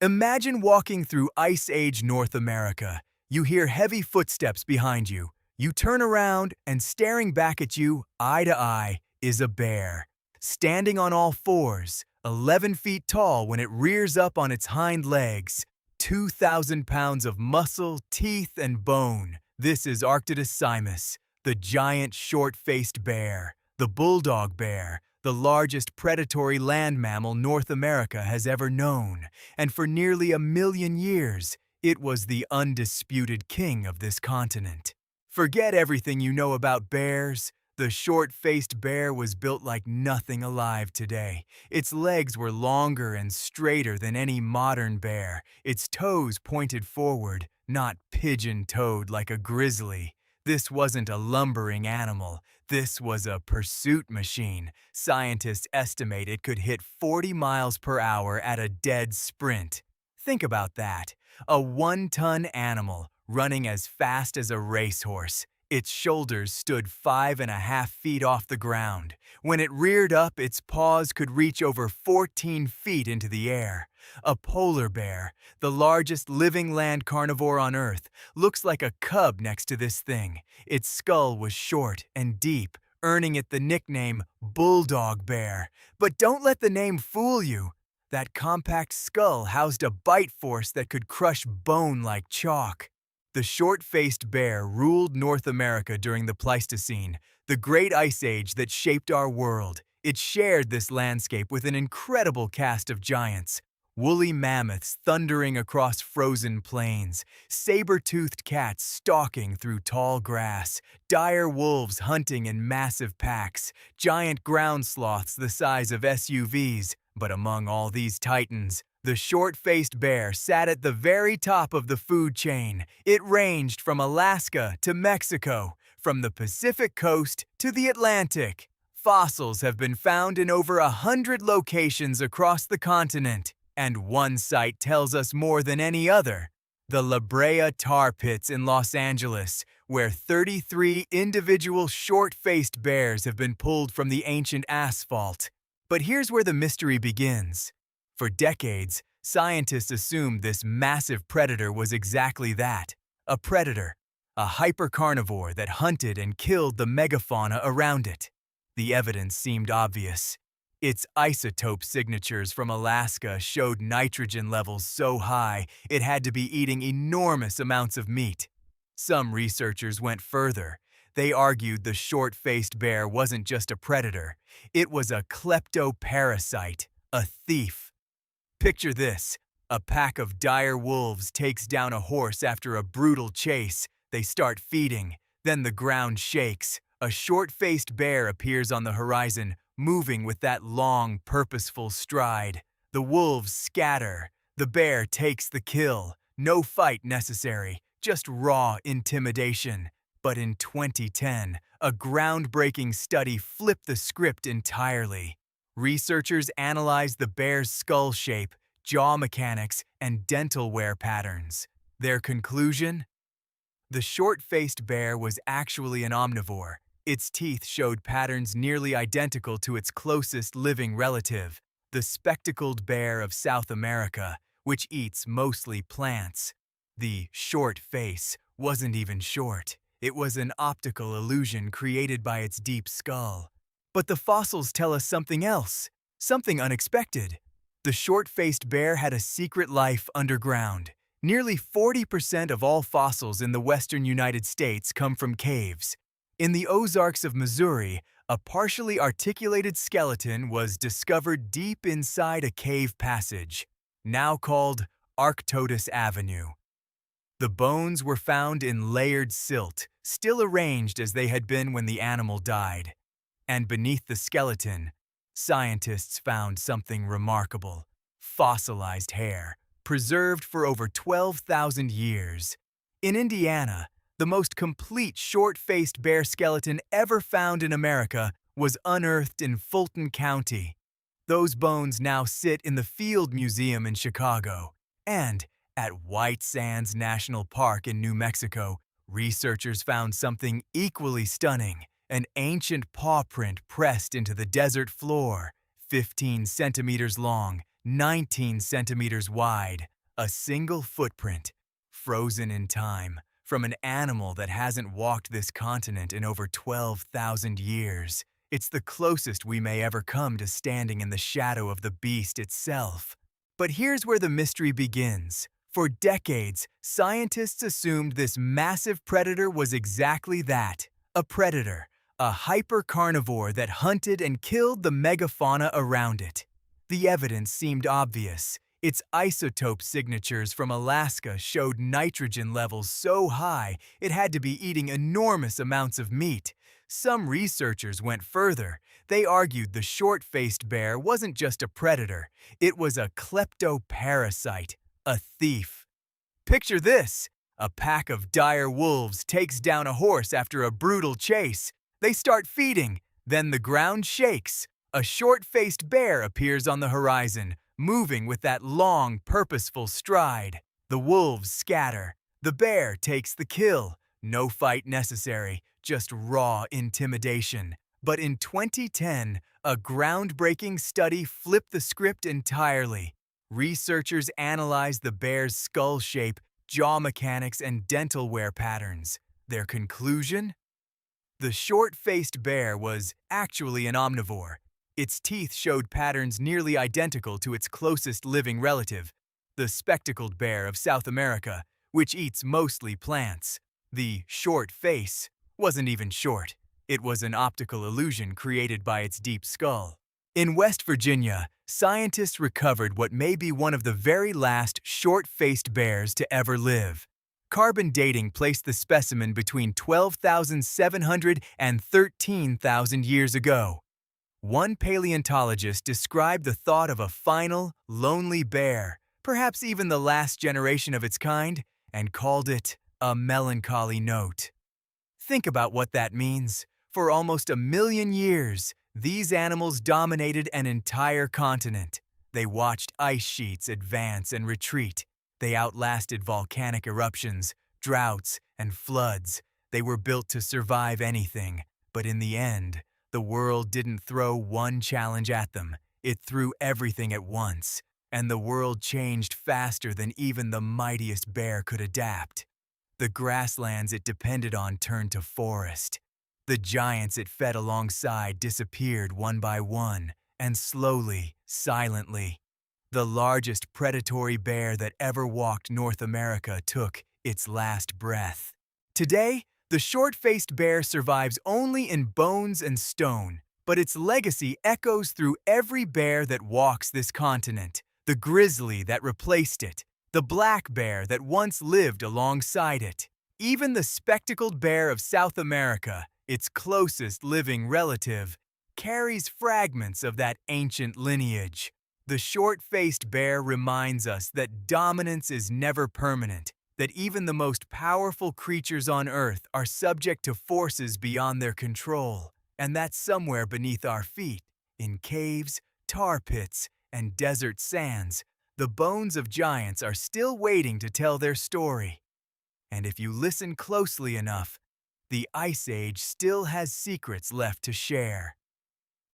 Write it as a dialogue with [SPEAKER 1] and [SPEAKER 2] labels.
[SPEAKER 1] Imagine walking through Ice Age North America. You hear heavy footsteps behind you. You turn around, and staring back at you, eye to eye, is a bear. Standing on all fours, 11 feet tall when it rears up on its hind legs. 2,000 pounds of muscle, teeth, and bone. This is Arctodus simus, the giant short-faced bear, the bulldog bear, the largest predatory land mammal North America has ever known, and for nearly 1,000,000 years, it was the undisputed king of this continent. Forget everything you know about bears. The short-faced bear was built like nothing alive today. Its legs were longer and straighter than any modern bear. Its toes pointed forward, not pigeon-toed like a grizzly. This wasn't a lumbering animal. This was a pursuit machine. Scientists estimate it could hit 40 miles per hour at a dead sprint. Think about that. A 1-ton animal running as fast as a racehorse. Its shoulders stood 5.5 feet off the ground. When it reared up, its paws could reach over 14 feet into the air. A polar bear, the largest living land carnivore on Earth, looks like a cub next to this thing. Its skull was short and deep, earning it the nickname bulldog bear. But don't let the name fool you. That compact skull housed a bite force that could crush bone like chalk. The short-faced bear ruled North America during the Pleistocene, the great ice age that shaped our world. It shared this landscape with an incredible cast of giants. Woolly mammoths thundering across frozen plains, saber-toothed cats stalking through tall grass, dire wolves hunting in massive packs, giant ground sloths the size of SUVs. But among all these titans, the short-faced bear sat at the very top of the food chain. It ranged from Alaska to Mexico, from the Pacific coast to the Atlantic. Fossils have been found in over 100 locations across the continent, and one site tells us more than any other: the Brea Tar Pits in Los Angeles, where 33 individual short-faced bears have been pulled from the ancient asphalt. But here's where the mystery begins. For decades, scientists assumed this massive predator was exactly that, a predator, a hypercarnivore that hunted and killed the megafauna around it. The evidence seemed obvious. Its isotope signatures from Alaska showed nitrogen levels so high it had to be eating enormous amounts of meat. Some researchers went further. They argued the short-faced bear wasn't just a predator. It was a kleptoparasite, a thief. Picture this: a pack of dire wolves takes down a horse after a brutal chase. They start feeding. Then the ground shakes. A short-faced bear appears on the horizon, moving with that long, purposeful stride. The wolves scatter. The bear takes the kill. No fight necessary, just raw intimidation. But in 2010, a groundbreaking study flipped the script entirely. Researchers analyzed the bear's skull shape, jaw mechanics, and dental wear patterns. Their conclusion? The short-faced bear was actually an omnivore. Its teeth showed patterns nearly identical to its closest living relative, the spectacled bear of South America, which eats mostly plants. The short face wasn't even short. It was an optical illusion created by its deep skull. But the fossils tell us something else, something unexpected. The short-faced bear had a secret life underground. Nearly 40% of all fossils in the western United States come from caves. In the Ozarks of Missouri, a partially articulated skeleton was discovered deep inside a cave passage, now called Arctodus Avenue. The bones were found in layered silt, still arranged as they had been when the animal died. And beneath the skeleton, scientists found something remarkable: fossilized hair, preserved for over 12,000 years. In Indiana, the most complete short-faced bear skeleton ever found in America was unearthed in Fulton County. Those bones now sit in the Field Museum in Chicago. And at White Sands National Park in New Mexico, researchers found something equally stunning: an ancient paw print pressed into the desert floor, 15 centimeters long, 19 centimeters wide, a single footprint, frozen in time, from an animal that hasn't walked this continent in over 12,000 years. It's the closest we may ever come to standing in the shadow of the beast itself. But here's where the mystery begins. For decades, scientists assumed this massive predator was exactly that, a predator, a hyper-carnivore that hunted and killed the megafauna around it. The evidence seemed obvious. Its isotope signatures from Alaska showed nitrogen levels so high it had to be eating enormous amounts of meat. Some researchers went further. They argued the short-faced bear wasn't just a predator, it was a kleptoparasite, a thief. Picture this. A pack of dire wolves takes down a horse after a brutal chase. They start feeding. Then the ground shakes. A short-faced bear appears on the horizon, moving with that long, purposeful stride. The wolves scatter. The bear takes the kill. No fight necessary, just raw intimidation. But in 2010, a groundbreaking study flipped the script entirely. Researchers analyzed the bear's skull shape, jaw mechanics, and dental wear patterns. Their conclusion? The short-faced bear was actually an omnivore. Its teeth showed patterns nearly identical to its closest living relative, the spectacled bear of South America, which eats mostly plants. The short face wasn't even short. It was an optical illusion created by its deep skull. In West Virginia, scientists recovered what may be one of the very last short-faced bears to ever live. Carbon dating placed the specimen between 12,700 and 13,000 years ago. One paleontologist described the thought of a final, lonely bear, perhaps even the last generation of its kind, and called it a melancholy note. Think about what that means. For almost 1,000,000 years, these animals dominated an entire continent. They watched ice sheets advance and retreat. They outlasted volcanic eruptions, droughts, and floods. They were built to survive anything, but in the end, the world didn't throw one challenge at them. It threw everything at once, and the world changed faster than even the mightiest bear could adapt. The grasslands it depended on turned to forest. The giants it fed alongside disappeared one by one, and slowly, silently. The largest predatory bear that ever walked North America took its last breath. Today, the short-faced bear survives only in bones and stone, but its legacy echoes through every bear that walks this continent. The grizzly that replaced it, the black bear that once lived alongside it, even the spectacled bear of South America, its closest living relative, carries fragments of that ancient lineage. The short-faced bear reminds us that dominance is never permanent, that even the most powerful creatures on Earth are subject to forces beyond their control, and that somewhere beneath our feet, in caves, tar pits, and desert sands, the bones of giants are still waiting to tell their story. And if you listen closely enough, the Ice Age still has secrets left to share.